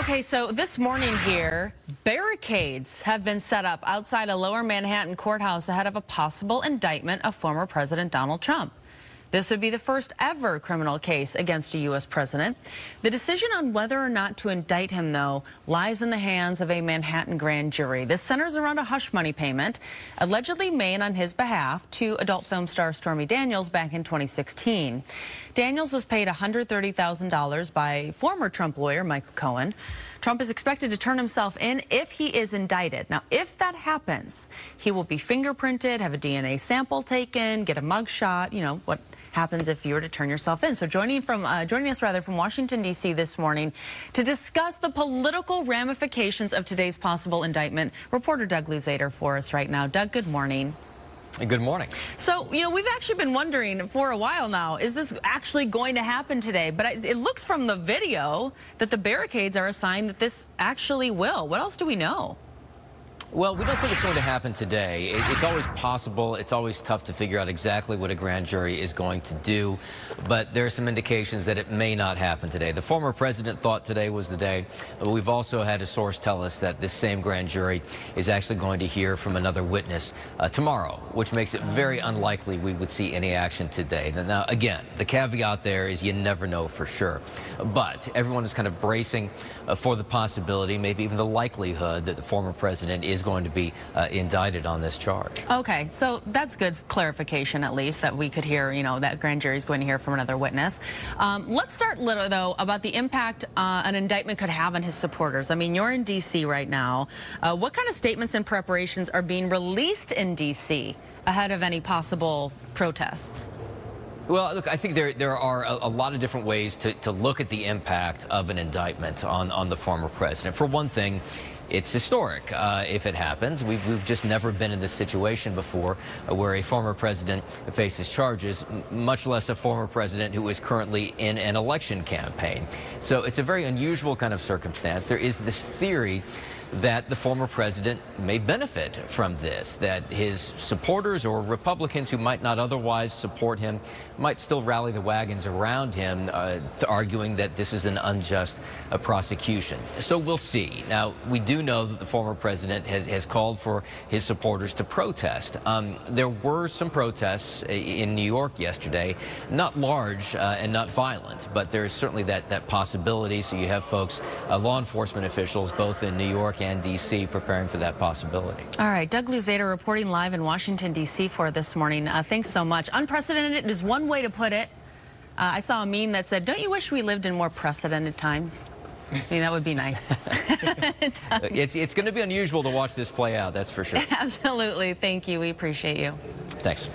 Okay, so this morning here, barricades have been set up outside a Lower Manhattan courthouse ahead of a possible indictment of former President Donald Trump. This would be the first ever criminal case against a U.S. president. The decision on whether or not to indict him, though, lies in the hands of a Manhattan grand jury. This centers around a hush money payment allegedly made on his behalf to adult film star Stormy Daniels back in 2016. Daniels was paid $130,000 by former Trump lawyer Michael Cohen. Trump is expected to turn himself in if he is indicted. Now, if that happens, he will be fingerprinted, have a DNA sample taken, get a mugshot, you know, what happens if you were to turn yourself in. So joining us from Washington, D.C. this morning to discuss the political ramifications of today's possible indictment, reporter Doug Luzader for us right now. Doug, good morning. Good morning. So, you know, we've actually been wondering for a while now, is this actually going to happen today? But it looks from the video that the barricades are a sign that this actually will. What else do we know? Well, we don't think it's going to happen today. It's always possible. It's always tough to figure out exactly what a grand jury is going to do. But there are some indications that it may not happen today. The former president thought today was the day. But we've also had a source tell us that this same grand jury is actually going to hear from another witness tomorrow, which makes it very unlikely we would see any action today. Now, again, the caveat there is you never know for sure. But everyone is kind of bracing for the possibility, maybe even the likelihood, that the former president is going to be indicted on this charge. Okay, so that's good clarification, at least, that we could hear, you know, that grand jury is going to hear from another witness. Let's start little, though, about the impact an indictment could have on his supporters. I mean, you're in D.C. right now. What kind of statements and preparations are being released in D.C. ahead of any possible protests? Well, look, I think there are a lot of different ways to look at the impact of an indictment on the former president. For one thing, it's historic if it happens. We've just never been in this situation before where a former president faces charges, much less a former president who is currently in an election campaign. So it's a very unusual kind of circumstance. There is this theory that the former president may benefit from this, that his supporters or Republicans who might not otherwise support him might still rally the wagons around him, arguing that this is an unjust prosecution. So we'll see. Now, we do know that the former president has called for his supporters to protest. There were some protests in New York yesterday, not large and not violent, but there's certainly that possibility. So you have folks, law enforcement officials, both in New York and D.C. preparing for that possibility. All right, Doug Luzader reporting live in Washington, D.C. for this morning. Thanks so much. Unprecedented is one way to put it. I saw a meme that said, don't you wish we lived in more precedented times? I mean, that would be nice. It's going to be unusual to watch this play out, that's for sure. Absolutely. Thank you. We appreciate you. Thanks.